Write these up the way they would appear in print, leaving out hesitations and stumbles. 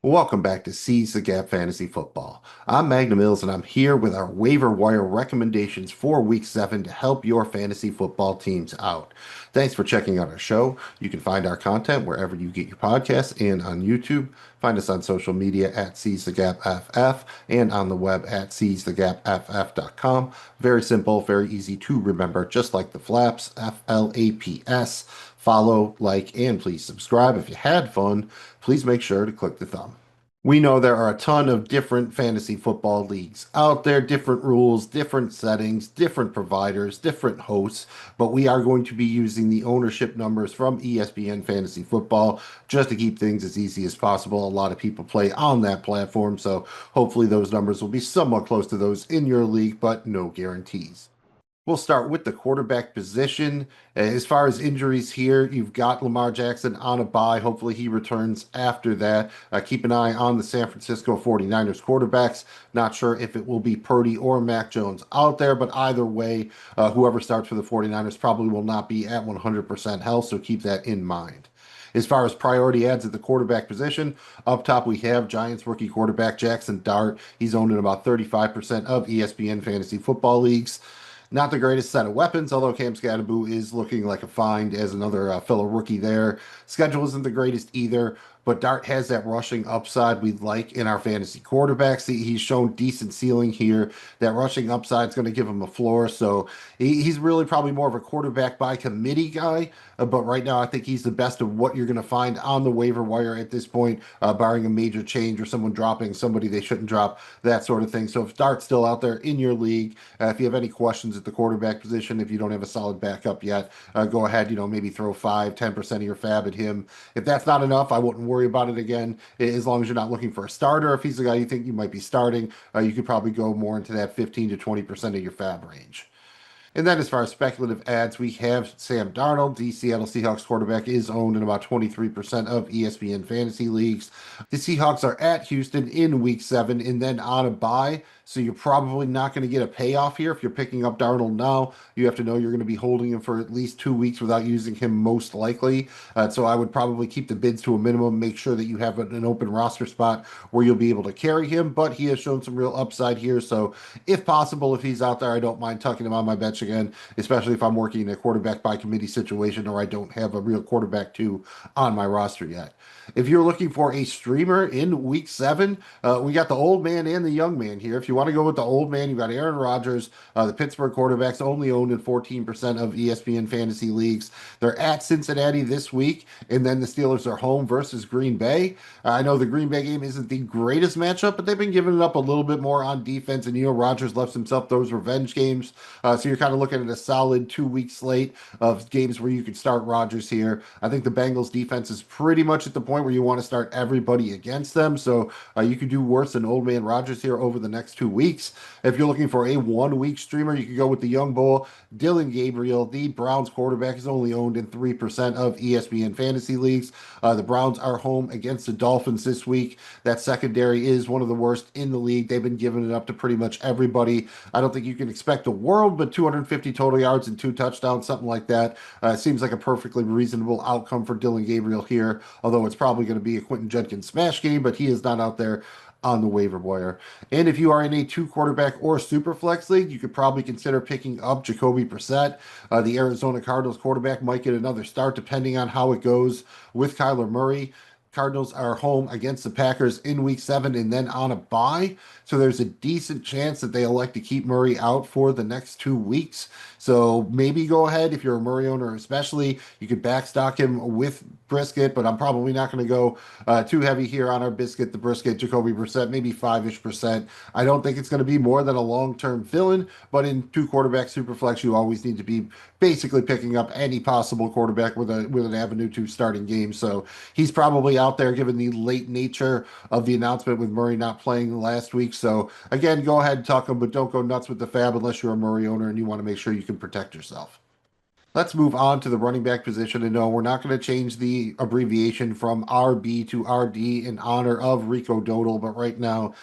Welcome back to Seize the Gap Fantasy Football. I'm Magnum and I'm here with our waiver wire recommendations for Week 7 to help your fantasy football teams out. Thanks for checking out our show. You can find our content wherever you get your podcasts and on YouTube. Find us on social media at Seize the Gap FF and on the web at seizethegapff.com. Very simple, very easy to remember, just like the flaps, FLAPS. Follow, like, and please subscribe. If you had fun, please make sure to click the thumb. We know there are a ton of different fantasy football leagues out there, different rules, different settings, different providers, different hosts, but we are going to be using the ownership numbers from ESPN Fantasy Football just to keep things as easy as possible. A lot of people play on that platform, so hopefully those numbers will be somewhat close to those in your league, but no guarantees. We'll start with the quarterback position. As far as injuries here, you've got Lamar Jackson on a bye. Hopefully he returns after that. Keep an eye on the San Francisco 49ers quarterbacks. Not sure if it will be Purdy or Mac Jones out there, but either way, whoever starts for the 49ers probably will not be at 100% health, so keep that in mind. As far as priority adds at the quarterback position, up top we have Giants rookie quarterback Jackson Dart. He's owned in about 35% of ESPN fantasy football leagues. Not the greatest set of weapons, although Cam Scadaboo is looking like a find as another fellow rookie there. Schedule isn't the greatest either, but Dart has that rushing upside we like in our fantasy quarterbacks. He's shown decent ceiling here. That rushing upside is going to give him a floor, so he's really probably more of a quarterback by committee guy. But right now, I think he's the best of what you're going to find on the waiver wire at this point, barring a major change or someone dropping somebody they shouldn't drop, that sort of thing. So if Dart's still out there in your league, if you have any questions at the quarterback position, if you don't have a solid backup yet, go ahead, maybe throw 5-10% of your fab at him. If that's not enough, I wouldn't worry about it again, as long as you're not looking for a starter. If he's the guy you think you might be starting, you could probably go more into that 15 to 20% of your fab range. And then as far as speculative ads, we have Sam Darnold. The Seattle Seahawks quarterback is owned in about 23% of ESPN fantasy leagues. The Seahawks are at Houston in week 7 and then on a bye. So you're probably not going to get a payoff here. If you're picking up Darnold now, you have to know you're going to be holding him for at least 2 weeks without using him most likely. So I would probably keep the bids to a minimum, make sure that you have an open roster spot where you'll be able to carry him. But he has shown some real upside here. So if possible, if he's out there, I don't mind tucking him on my bench again, especially if I'm working in a quarterback by committee situation or I don't have a real quarterback two on my roster yet. If you're looking for a streamer in week 7, we got the old man and the young man here. If you want to go with the old man, you've got Aaron Rodgers. The Pittsburgh quarterbacks only owned in 14% of ESPN fantasy leagues. They're at Cincinnati this week, and then the Steelers are home versus Green Bay. I know the Green Bay game isn't the greatest matchup, but they've been giving it up a little bit more on defense, and Rodgers left himself those revenge games. So you're kind of looking at a solid 2 week slate of games where you could start Rodgers here. I think the Bengals defense is pretty much at the point where you want to start everybody against them. So you could do worse than old man Rodgers here over the next 2 weeks. If you're looking for a 1 week streamer, you could go with the young bull, Dylan Gabriel. The Browns quarterback is only owned in 3% of ESPN fantasy leagues. The Browns are home against the Dolphins this week. That secondary is one of the worst in the league. They've been giving it up to pretty much everybody. I don't think you can expect the world, but 250 total yards and 2 touchdowns, something like that, seems like a perfectly reasonable outcome for Dylan Gabriel here, although it's probably going to be a Quentin Judkins smash game, but he is not out there on the waiver wire. And if you are in a 2 quarterback or super flex league, you could probably consider picking up Jacoby Brissett. The Arizona Cardinals quarterback might get another start depending on how it goes with Kyler Murray. Cardinals are home against the Packers in week 7 and then on a bye. So there's a decent chance that they elect to keep Murray out for the next 2 weeks. So maybe go ahead if you're a Murray owner, especially you could backstock him with Brisket, but I'm probably not going to go too heavy here on our the Brisket, Jacoby Brissett, maybe 5-ish%. I don't think it's going to be more than a long-term fill-in, but in 2 quarterback superflex, you always need to be basically picking up any possible quarterback with an avenue to starting games. So he's probably out there given the late nature of the announcement with Murray not playing last week. So again, go ahead and tuck him, but don't go nuts with the fab unless you're a Murray owner and you want to make sure you can protect yourself. Let's move on to the running back position. And no, we're not going to change the abbreviation from RB to RD in honor of Rico Dodal, but right now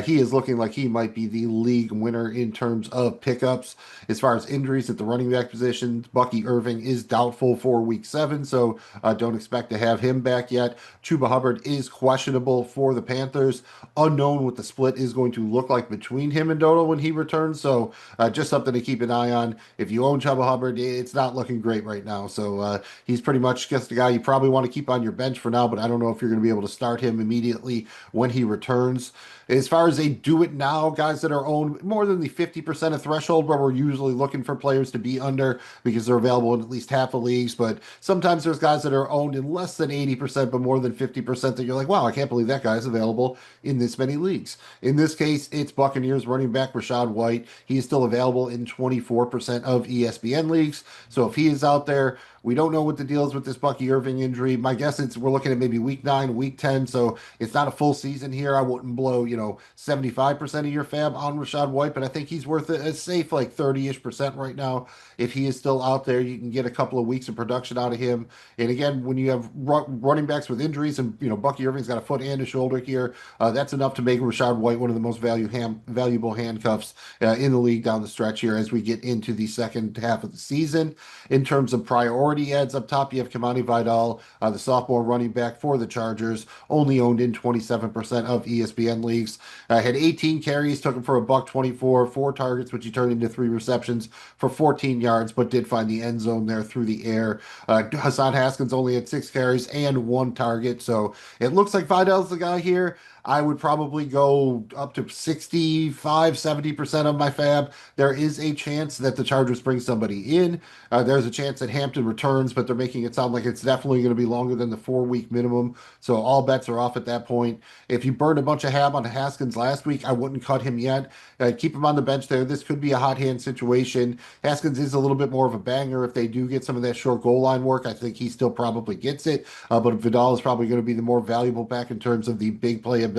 he is looking like he might be the league winner in terms of pickups. As far as injuries at the running back position, Bucky Irving is doubtful for week 7, so don't expect to have him back yet. Chuba Hubbard is questionable for the Panthers. Unknown what the split is going to look like between him and Dodal when he returns, so just something to keep an eye on. If you own Chuba Hubbard, it's not looking great right now. So he's pretty much just the guy you probably want to keep on your bench for now, but I don't know if you're going to be able to start him immediately when he returns. As far as they do it now, guys that are owned more than the 50% of threshold, where we're usually looking for players to be under because they're available in at least half of leagues. But sometimes there's guys that are owned in less than 80%, but more than 50% that you're like, wow, I can't believe that guy's available in this many leagues. In this case, it's Buccaneers running back Rachaad White. He is still available in 24% of ESPN leagues. So if he is out there, we don't know what the deal is with this Bucky Irving injury. My guess is we're looking at maybe week 9, week 10. So it's not a full season here. I wouldn't blow, 75% of your fab on Rachaad White, but I think he's worth a safe like 30-ish% right now. If he is still out there, you can get a couple of weeks of production out of him. And again, when you have running backs with injuries and, Bucky Irving's got a foot and a shoulder here, that's enough to make Rachaad White one of the most valuable handcuffs in the league down the stretch here as we get into the second half of the season. In terms of priority ads up top, you have Kimani Vidal, the sophomore running back for the Chargers, only owned in 27% of ESPN leagues. Had 18 carries, took him for a buck 24, 4 targets, which he turned into 3 receptions for 14 yards, but did find the end zone there through the air. Hassan Haskins only had 6 carries and 1 target, so it looks like Vidal's the guy here. I would probably go up to 65, 70% of my fab. There is a chance that the Chargers bring somebody in. There's a chance that Hampton returns, but they're making it sound like it's definitely going to be longer than the 4-week minimum. So all bets are off at that point. If you burned a bunch of hab on Haskins last week, I wouldn't cut him yet. Keep him on the bench there. This could be a hot hand situation. Haskins is a little bit more of a banger. If they do get some of that short goal line work, I think he still probably gets it. But Vidal is probably going to be the more valuable back in terms of the big playability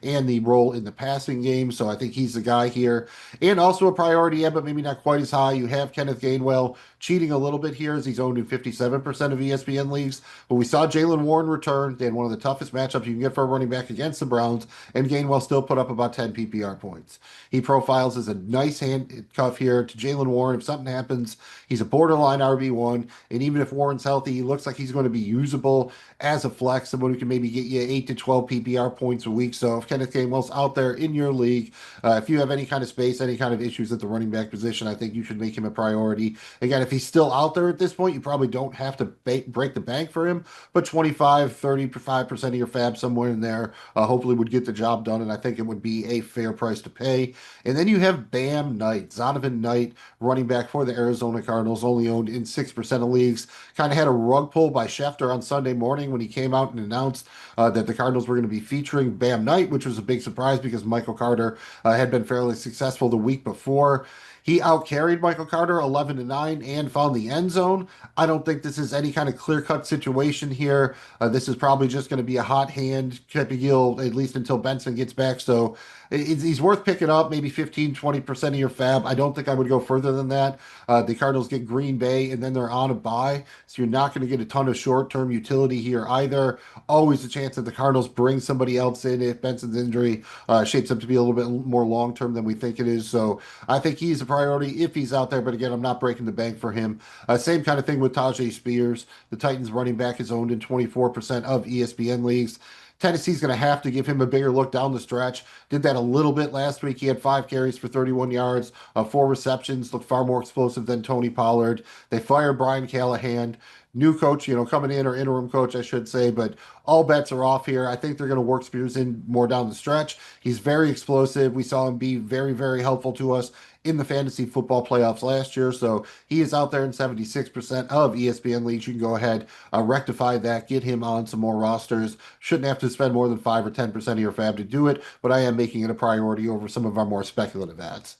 and the role in the passing game. So I think he's the guy here. And also a priority, yeah, but maybe not quite as high. You have Kenneth Gainwell cheating a little bit here as he's owned in 57% of ESPN leagues. But we saw Jaylen Warren return. They had one of the toughest matchups you can get for a running back against the Browns, and Gainwell still put up about 10 PPR points. He profiles as a nice handcuff here to Jaylen Warren. If something happens, he's a borderline RB1, and even if Warren's healthy, he looks like he's going to be usable as a flex, someone who can maybe get you 8 to 12 PPR points a week. So if Kenneth Gainwell's out there in your league, if you have any kind of space, any kind of issues at the running back position, I think you should make him a priority. Again, if he's still out there at this point, you probably don't have to break the bank for him, but 25, 35% of your fab somewhere in there hopefully would get the job done, and I think it would be a fair price to pay. And then you have Bam Knight, Zonovan Knight, running back for the Arizona Cardinals, only owned in 6% of leagues. Kind of had a rug pull by Schefter on Sunday morning when he came out and announced that the Cardinals were going to be featuring Bam Knight, which was a big surprise because Michael Carter had been fairly successful the week before. He outcarried Michael Carter 11-9 and found the end zone. I don't think this is any kind of clear-cut situation here. This is probably just going to be a hot hand type of deal, at least until Benson gets back. So he's worth picking up, maybe 15, 20% of your fab. I don't think I would go further than that. The Cardinals get Green Bay, and then they're on a bye. So you're not going to get a ton of short-term utility here either. Always a chance that the Cardinals bring somebody else in if Benson's injury shapes up to be a little bit more long-term than we think it is. So I think he's a priority if he's out there. But again, I'm not breaking the bank for him. Same kind of thing with Tajay Spears. The Titans running back is owned in 24% of ESPN leagues. Tennessee's going to have to give him a bigger look down the stretch. Did that a little bit last week. He had 5 carries for 31 yards, 4 receptions, looked far more explosive than Tony Pollard. They fired Brian Callahan. New coach, coming in, or interim coach, I should say, but all bets are off here. I think they're going to work Spears in more down the stretch. He's very explosive. We saw him be very, very helpful to us in the fantasy football playoffs last year. So he is out there in 76% of ESPN leagues. You can go ahead, rectify that, get him on some more rosters. Shouldn't have to spend more than 5 or 10% of your fab to do it, but I am making it a priority over some of our more speculative ads.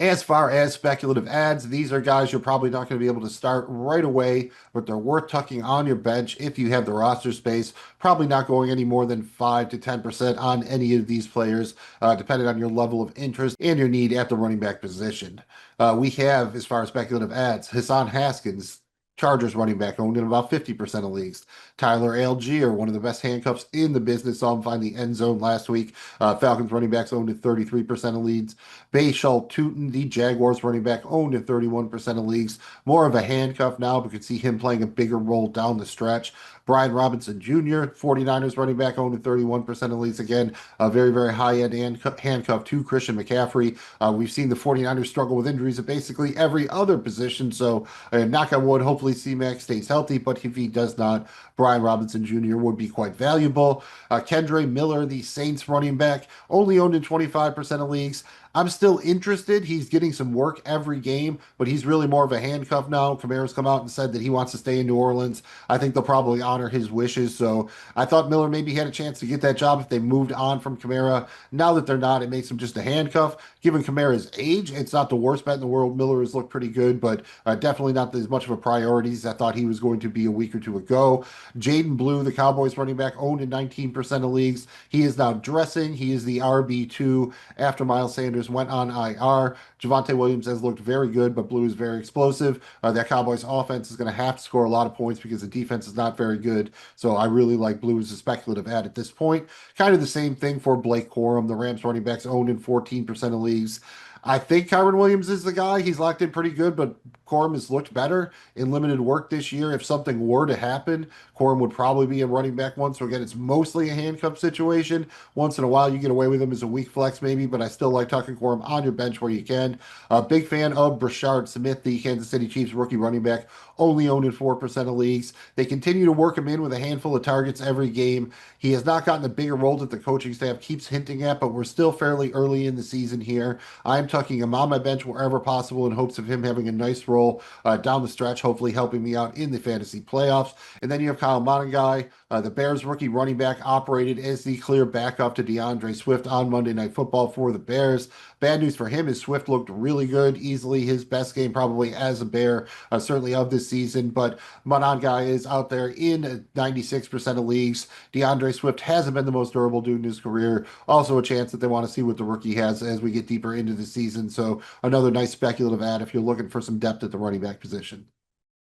As far as speculative ads, these are guys you're probably not going to be able to start right away, but they're worth tucking on your bench if you have the roster space. Probably not going any more than 5 to 10% on any of these players, depending on your level of interest and your need at the running back position. We have, as far as speculative ads, Hassan Haskins, Chargers running back, owned in about 50% of leagues. Tyler Algier, one of the best handcuffs in the business, saw him find the end zone last week. Falcons running backs owned in 33% of leagues. Bashal Tutin, the Jaguars running back, owned in 31% of leagues. More of a handcuff now, but could see him playing a bigger role down the stretch. Brian Robinson Jr., 49ers running back, owned in 31% of leagues. Again, a very, very high-end handcuff to Christian McCaffrey. We've seen the 49ers struggle with injuries at basically every other position. So, knock on wood, hopefully C-Mac stays healthy. But if he does not, Brian Robinson Jr. would be quite valuable. Kendre Miller, the Saints running back, only owned in 25% of leagues. I'm still interested. He's getting some work every game, but he's really more of a handcuff now. Kamara's come out and said that he wants to stay in New Orleans. I think they'll probably honor his wishes. So I thought Miller maybe had a chance to get that job if they moved on from Kamara. Now that they're not, it makes him just a handcuff. Given Kamara's age, it's not the worst bet in the world. Miller has looked pretty good, but definitely not as much of a priority as I thought he was going to be a week or two ago. Jaden Blue, the Cowboys running back, owned in 19% of leagues. He is now dressing. He is the RB2 after Miles Sanders went on IR. Javonte Williams has looked very good, but Blue is very explosive. That Cowboys offense is going to have to score a lot of points because the defense is not very good. So I really like Blue as a speculative ad at this point. Kind of the same thing for Blake Corum, the Rams running backs, owned in 14% of leagues. I think Kyron Williams is the guy. He's locked in pretty good, but Corum has looked better in limited work this year. If something were to happen, Corum would probably be a running back one. So again, it's mostly a handcuff situation. Once in a while, you get away with him as a weak flex maybe, but I still like tucking Corum on your bench where you can. Big fan of Brashard Smith, the Kansas City Chiefs rookie running back, only owned in 4% of leagues. They continue to work him in with a handful of targets every game. He has not gotten the bigger role that the coaching staff keeps hinting at, but we're still fairly early in the season here. I'm tucking him on my bench wherever possible in hopes of him having a nice role down the stretch, hopefully helping me out in the fantasy playoffs. And then you have Kyle Monangai, the Bears rookie running back, operated as the clear backup to DeAndre Swift on Monday Night Football for the Bears. Bad news for him is Swift looked really good, easily his best game probably as a Bear, certainly of this season. But Monangai is out there in 96% of leagues. DeAndre Swift hasn't been the most durable dude in his career. Also a chance that they want to see what the rookie has as we get deeper into the season. So another nice speculative ad if you're looking for some depth at the running back position.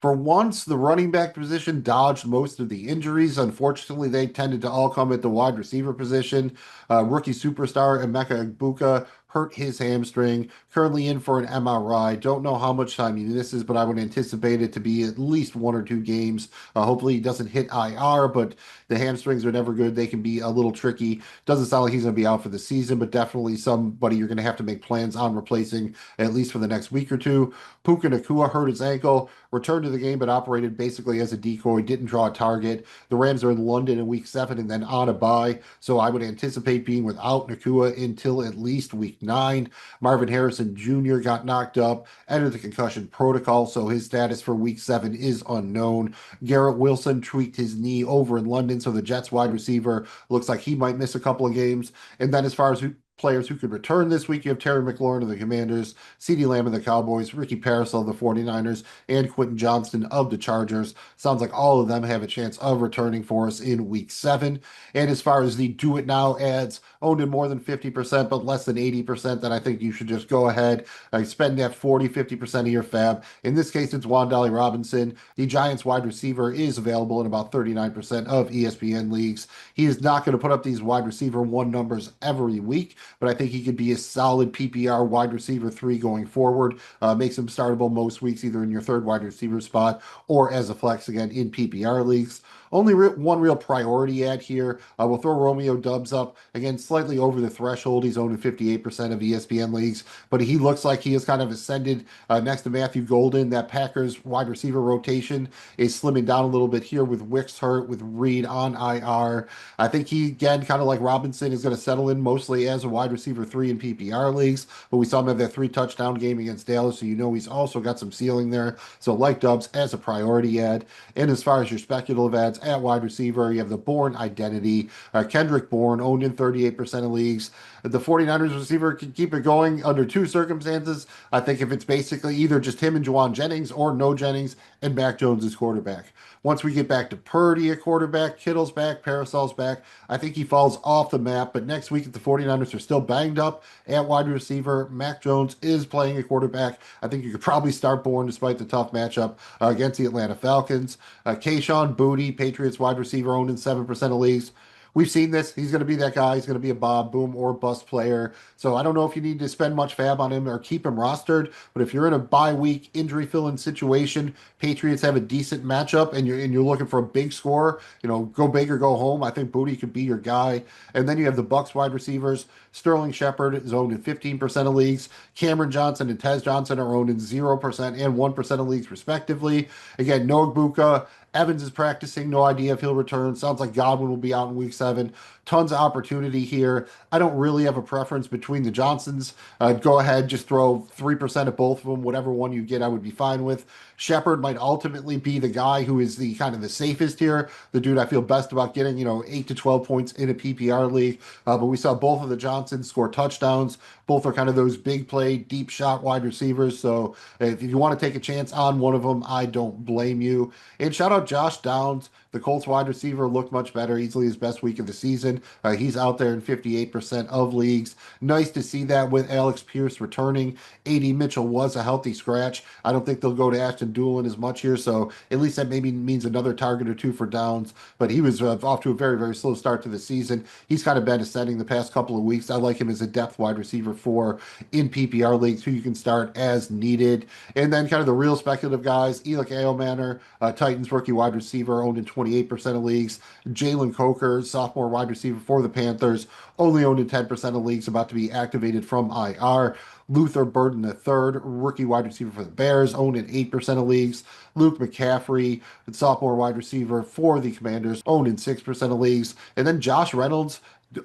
For once, the running back position dodged most of the injuries. Unfortunately, they tended to all come at the wide receiver position. Rookie superstar Emeka Egbuka hurt his hamstring, currently in for an MRI. Don't know how much time he misses, but I would anticipate it to be at least 1 or 2 games. Hopefully, he doesn't hit IR, but the hamstrings are never good. They can be a little tricky. Doesn't sound like he's going to be out for the season, but definitely somebody you're going to have to make plans on replacing at least for the next week or two. Puka Nacua hurt his ankle, returned to the game, but operated basically as a decoy, didn't draw a target. The Rams are in London in week 7 and then on a bye, so I would anticipate being without Nacua until at least week 9. Marvin Harrison Jr. got knocked up, entered the concussion protocol, so his status for week 7 is unknown. Garrett Wilson tweaked his knee over in London, so the Jets wide receiver looks like he might miss a couple of games. And then as far as players who could return this week, you have Terry McLaurin of the Commanders, CeeDee Lamb of the Cowboys, Ricky Parasol of the 49ers, and Quentin Johnston of the Chargers. Sounds like all of them have a chance of returning for us in week 7. And as far as the do it now ads, owned in more than 50%, but less than 80%, then I think you should just go ahead and spend that 40-50% of your fab. In this case, it's Wandale Robinson. The Giants wide receiver is available in about 39% of ESPN leagues. He is not going to put up these wide receiver 1 numbers every week, but I think he could be a solid PPR wide receiver 3 going forward. Makes him startable most weeks, either in your third wide receiver spot or as a flex again in PPR leagues. Only one real priority ad here. We'll throw Romeo Dubs up. Again, slightly over the threshold. He's owned in 58% of ESPN leagues, but he looks like he has kind of ascended next to Matthew Golden. That Packers wide receiver rotation is slimming down a little bit here with Wicks hurt, with Reed on IR. I think he, again, kind of like Robinson, is going to settle in mostly as a wide receiver 3 in PPR leagues, but we saw him have that 3 touchdown game against Dallas, so you know he's also got some ceiling there. So like Dubs as a priority ad. And as far as your speculative ads, at wide receiver. You have the Bourne identity. Kendrick Bourne owned in 38% of leagues. The 49ers receiver can keep it going under two circumstances. I think if it's basically either just him and Juwan Jennings or no Jennings and Mac Jones is quarterback. Once we get back to Purdy at quarterback, Kittle's back, Parasol's back, I think he falls off the map. But next week, if the 49ers are still banged up at wide receiver, Mac Jones is playing a quarterback. I think you could probably start Bourne despite the tough matchup against the Atlanta Falcons. Kayshon Boutte, Patriots wide receiver, owned in 7% of leagues. We've seen this. He's going to be that guy. He's going to be a Bob boom or bust player. So I don't know if you need to spend much fab on him or keep him rostered. But if you're in a bye week injury filling situation, Patriots have a decent matchup, and you're looking for a big score. Go big or go home. I think Boutte could be your guy. And then you have the Bucks wide receivers. Sterling Shepard is owned in 15% of leagues. Cameron Johnson and Tez Johnson are owned in 0% and 1% of leagues, respectively. Again, no Egbuka. Evans is practicing. No idea if he'll return. Sounds like Godwin will be out in week 7. Tons of opportunity here. I don't really have a preference between the Johnsons. Go ahead, just throw 3% at both of them. Whatever one you get, I would be fine with. Shepard might ultimately be the guy who is the kind of the safest here. The dude I feel best about getting, 8 to 12 points in a PPR league. But we saw both of the Johnsons score touchdowns. Both are kind of those big play, deep shot wide receivers. So if you want to take a chance on one of them, I don't blame you. And shout out Josh Downs. The Colts wide receiver looked much better, easily his best week of the season. He's out there in 58% of leagues. Nice to see that with Alex Pierce returning. A.D. Mitchell was a healthy scratch. I don't think they'll go to Ashton Doolin as much here, so at least that maybe means another target or two for Downs. But he was off to a very, very slow start to the season. He's kind of been ascending the past couple of weeks. I like him as a depth wide receiver for in PPR leagues who you can start as needed. And then kind of the real speculative guys, Elick Ailmanor, Titans rookie wide receiver, owned in 28% of leagues. Jalen Coker, sophomore wide receiver for the Panthers, only owned in 10% of leagues, about to be activated from IR. Luther Burden III, rookie wide receiver for the Bears, owned in 8% of leagues. Luke McCaffrey, sophomore wide receiver for the Commanders, owned in 6% of leagues. And then Josh Reynolds,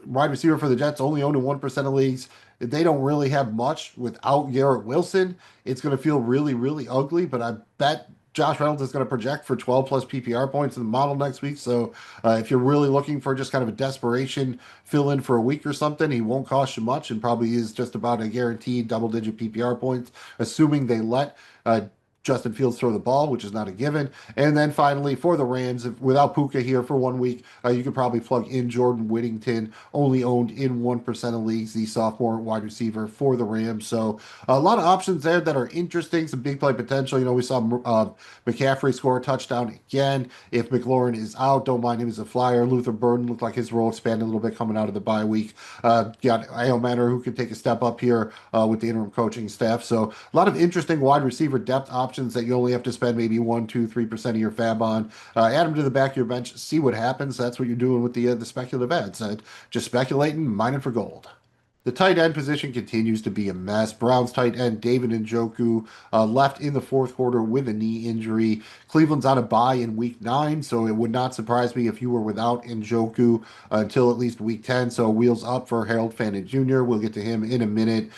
wide receiver for the Jets, only owned in 1% of leagues. They don't really have much without Garrett Wilson. It's going to feel really, really ugly, but I bet Josh Reynolds is going to project for 12 plus PPR points in the model next week. So if you're really looking for just kind of a desperation fill in for a week or something, he won't cost you much and probably is just about a guaranteed double digit PPR points, assuming they let Justin Fields throw the ball, which is not a given. And then finally, for the Rams, without Puka here for 1 week, you could probably plug in Jordan Whittington, only owned in 1% of leagues, the sophomore wide receiver for the Rams. So a lot of options there that are interesting, some big play potential. We saw McCaffrey score a touchdown again. If McLaurin is out, don't mind him as a flyer. Luther Burden looked like his role expanded a little bit coming out of the bye week. Got Ailmanor who could take a step up here with the interim coaching staff. So a lot of interesting wide receiver depth options that you only have to spend maybe 1, 2, 3% of your fab on. Add them to the back of your bench, see what happens. That's what you're doing with the speculative ads. Just speculating, mining for gold. The tight end position continues to be a mess. Browns tight end David Njoku left in the fourth quarter with a knee injury. Cleveland's on a bye in week 9, so it would not surprise me if you were without Njoku until at least week 10. So wheels up for Harold Fannin Jr. We'll get to him in a minute.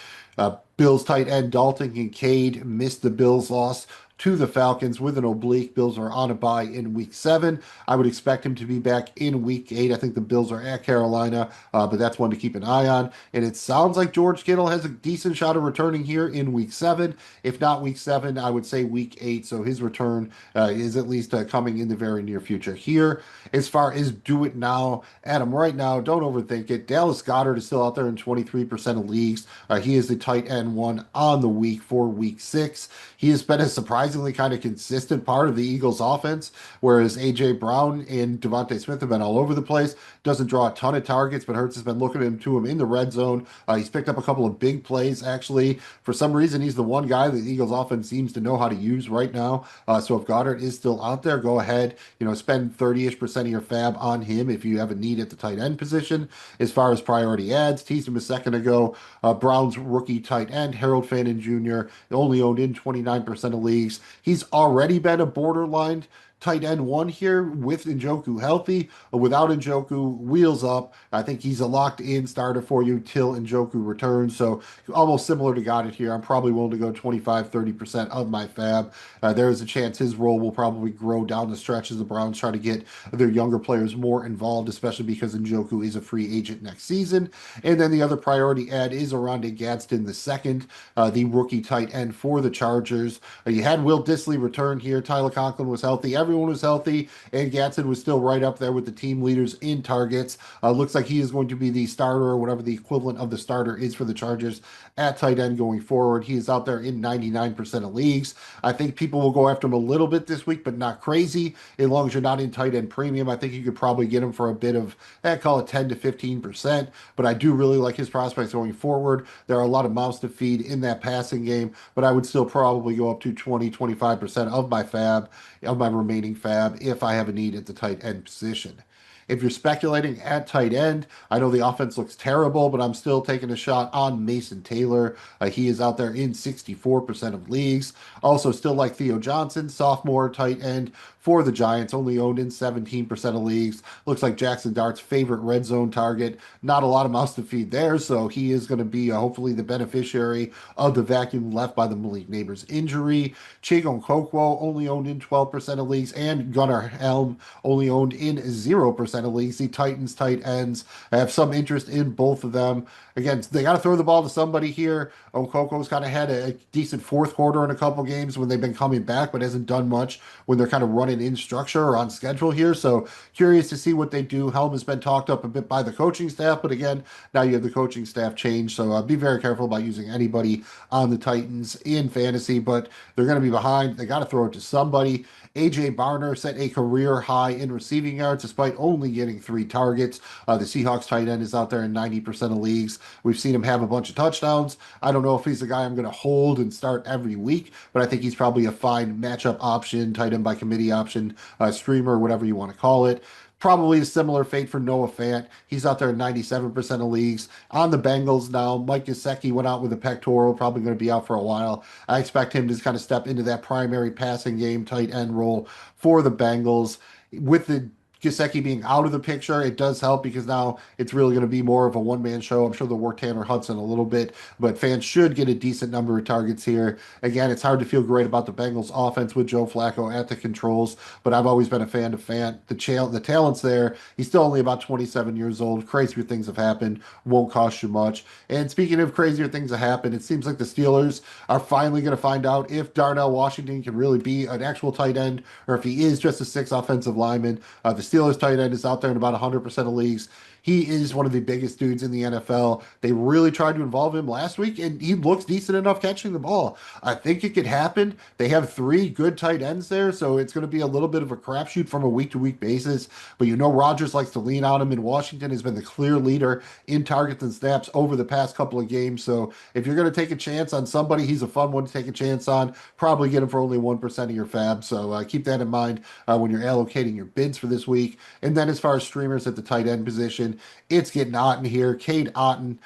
Bills tight end Dalton Kincaid missed the Bills' loss to the Falcons with an oblique. Bills are on a bye in week 7. I would expect him to be back in week 8. I think the Bills are at Carolina, but that's one to keep an eye on. And it sounds like George Kittle has a decent shot of returning here in week 7. If not week 7, I would say week 8. So his return is at least coming in the very near future here. As far as do it now, Adam, right now, don't overthink it. Dallas Goedert is still out there in 23% of leagues. He is the tight end one on the week for week 6. He has been a surprisingly kind of consistent part of the Eagles offense, whereas A.J. Brown and Devontae Smith have been all over the place. Doesn't draw a ton of targets, but Hurts has been looking to him in the red zone. He's picked up a couple of big plays, actually. For some reason, he's the one guy that the Eagles offense seems to know how to use right now. So if Goddard is still out there, go ahead, spend 30-ish% of your fab on him if you have a need at the tight end position. As far as priority ads, teased him a second ago. Browns rookie tight end, Harold Fannin Jr., only owned in 29% of leagues. He's already been a borderline tight end one here with Njoku healthy. Without Njoku, wheels up. I think he's a locked in starter for you till Njoku returns. So almost similar to Goddard here. I'm probably willing to go 25-30% of my fab. There is a chance his role will probably grow down the stretch as the Browns try to get their younger players more involved, especially because Njoku is a free agent next season. And then the other priority add is Oronde Gadsden the second, the rookie tight end for the Chargers. You had Will Dissly return here. Tyler Conklin was healthy. Everyone was healthy, and Gadsden was still right up there with the team leaders in targets. Looks like he is going to be the starter, or whatever the equivalent of the starter is for the Chargers at tight end going forward. He is out there in 99% of leagues. I think people will go after him a little bit this week, but not crazy. As long as you're not in tight end premium, I think you could probably get him for a bit of, I call it 10 to 15%. But I do really like his prospects going forward. There are a lot of mouths to feed in that passing game, but I would still probably go up to 20-25% of my fab, of my remaining fab, if I have a need at the tight end position. If you're speculating at tight end, I know the offense looks terrible, but I'm still taking a shot on Mason Taylor. He is out there in 64% of leagues. Also, still like Theo Johnson, sophomore tight end for the Giants, only owned in 17% of leagues. Looks like Jackson Dart's favorite red zone target. Not a lot of mouths to feed there, so he is going to be hopefully the beneficiary of the vacuum left by the Malik Neighbors injury. Chigon Kokwo only owned in 12% of leagues, and Gunnar Helm only owned in 0% of leagues. The Titans tight ends, I have some interest in both of them. Again, they got to throw the ball to somebody here. Okoko's kind of had a decent fourth quarter in a couple games when they've been coming back, but hasn't done much when they're kind of running in structure or on schedule here. So curious to see what they do. Helm has been talked up a bit by the coaching staff, but again, now you have the coaching staff change. So be very careful about using anybody on the Titans in fantasy, but they're going to be behind. They got to throw it to somebody. AJ Barner set a career high in receiving yards despite only getting 3 targets. The Seahawks tight end is out there in 90% of leagues. We've seen him have a bunch of touchdowns. I don't know if he's the guy I'm going to hold and start every week, but I think he's probably a fine matchup option, tight end by committee option, streamer, whatever you want to call it. Probably a similar fate for Noah Fant. He's out there in 97% of leagues. On the Bengals now, Mike Gesicki went out with a pectoral, probably going to be out for a while. I expect him to kind of step into that primary passing game tight end role for the Bengals. With the Gesicki being out of the picture, it does help because now it's really going to be more of a one-man show. I'm sure they'll work Tanner Hudson a little bit, but fans should get a decent number of targets here. Again, it's hard to feel great about the Bengals offense with Joe Flacco at the controls, but I've always been a fan of Fant. The talent's there. He's still only about 27 years old. Crazier things have happened. Won't cost you much. And speaking of crazier things that happen, it seems like the Steelers are finally going to find out if Darnell Washington can really be an actual tight end or if he is just a six offensive lineman. The Steelers tight end is out there in about 100% of leagues. He is one of the biggest dudes in the NFL. They really tried to involve him last week, and he looks decent enough catching the ball. I think it could happen. They have 3 good tight ends there, so it's going to be a little bit of a crapshoot from a week-to-week basis. But you know Rodgers likes to lean on him, and Washington has been the clear leader in targets and snaps over the past couple of games. So if you're going to take a chance on somebody, he's a fun one to take a chance on. Probably get him for only 1% of your fab. So keep that in mind when you're allocating your bids for this week. And then as far as streamers at the tight end position, it's getting hot in here. Cade Otton,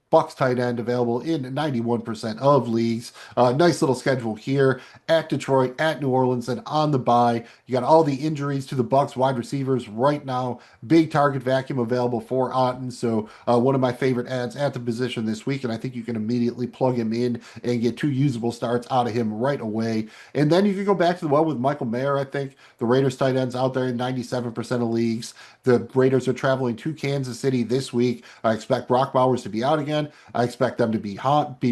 Bucks tight end, available in 91% of leagues. Nice little schedule here at Detroit, at New Orleans, and on the bye. You got all the injuries to the Bucks wide receivers right now. Big target vacuum available for Otton. So one of my favorite ads at the position this week, and I think you can immediately plug him in and get 2 usable starts out of him right away. And then you can go back to the well with Michael Mayer. I think the Raiders tight ends out there in 97% of leagues. The Raiders are traveling to Kansas City this week. I expect Brock Bowers to be out again. I expect them to be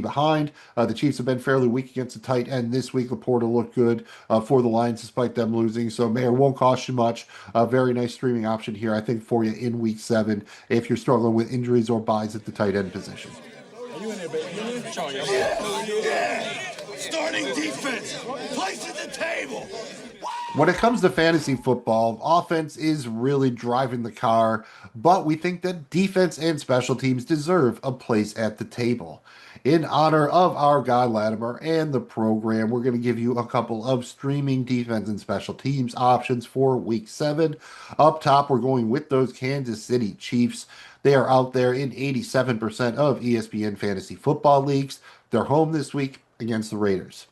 behind. The Chiefs have been fairly weak against the tight end this week. Laporta looked good for the Lions despite them losing. So Mayer won't cost you much. A very nice streaming option here, I think, for you in week 7 if you're struggling with injuries or buys at the tight end position. Are you in there, baby? Yeah. Starting defense. Place at the table. When it comes to fantasy football, offense is really driving the car, but we think that defense and special teams deserve a place at the table. In honor of our guy Latimer and the program, we're going to give you a couple of streaming defense and special teams options for week 7. Up top, we're going with those Kansas City Chiefs. They are out there in 87% of ESPN fantasy football leagues. They're home this week against the Raiders.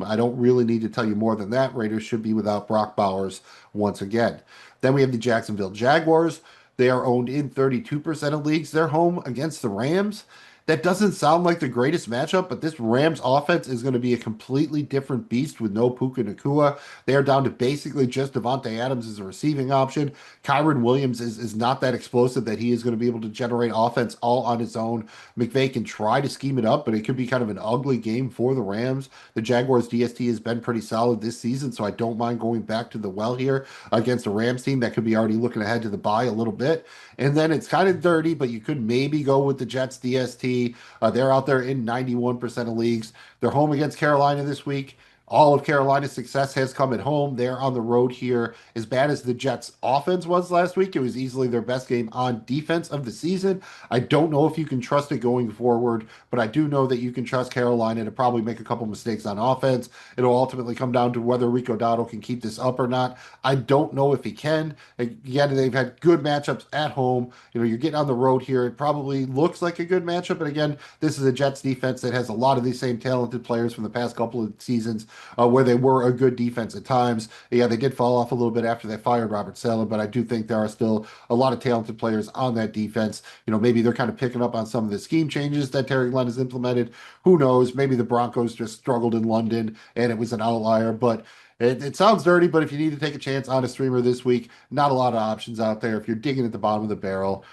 I don't really need to tell you more than that. Raiders should be without Brock Bowers once again. Then we have the Jacksonville Jaguars. They are owned in 32% of leagues. They're home against the Rams. That doesn't sound like the greatest matchup, but this Rams offense is going to be a completely different beast with no Puka Nacua. They are down to basically just Devontae Adams as a receiving option. Kyron Williams is not that explosive that he is going to be able to generate offense all on his own. McVay can try to scheme it up, but it could be kind of an ugly game for the Rams. The Jaguars DST has been pretty solid this season, so I don't mind going back to the well here against a Rams team that could be already looking ahead to the bye a little bit. And then it's kind of dirty, but you could maybe go with the Jets DST. They're out there in 91% of leagues. They're home against Carolina this week. All of Carolina's success has come at home. They're on the road here. As bad as the Jets' offense was last week, it was easily their best game on defense of the season. I don't know if you can trust it going forward, but I do know that you can trust Carolina to probably make a couple mistakes on offense. It'll ultimately come down to whether Rico Dowdle can keep this up or not. I don't know if he can. Again, they've had good matchups at home. You're getting on the road here. It probably looks like a good matchup, but again, this is a Jets defense that has a lot of these same talented players from the past couple of seasons where they were a good defense at times. Yeah, they did fall off a little bit after they fired Robert Saleh, but I do think there are still a lot of talented players on that defense. Maybe they're kind of picking up on some of the scheme changes that Terry Glenn has implemented. Who knows? Maybe the Broncos just struggled in London and it was an outlier, but it sounds dirty, but if you need to take a chance on a streamer this week, not a lot of options out there. If you're digging at the bottom of the barrel,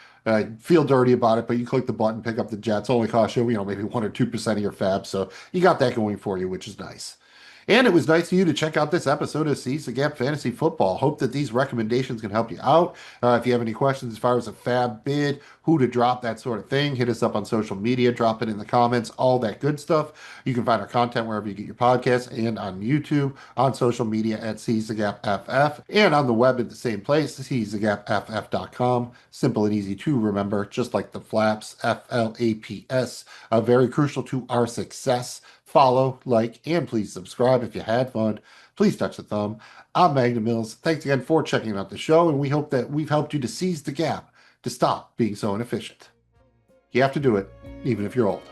feel dirty about it, but you click the button, pick up the Jets. Only cost you, maybe 1 or 2% of your fab. So you got that going for you, which is nice. And it was nice of you to check out this episode of Seize the Gap Fantasy Football. Hope that these recommendations can help you out. If you have any questions as far as a fab bid, who to drop, that sort of thing, hit us up on social media, drop it in the comments, all that good stuff. You can find our content wherever you get your podcasts and on YouTube, on social media at Seize the Gap FF, and on the web at the same place, seizethegapff.com. Simple and easy to remember, just like the flaps, FLAPS. Very crucial to our success. Follow, like, and please subscribe if you had fun. Please touch the thumb. I'm Magnum Mills. Thanks again for checking out the show, and we hope that we've helped you to seize the gap to stop being so inefficient. You have to do it, even if you're old.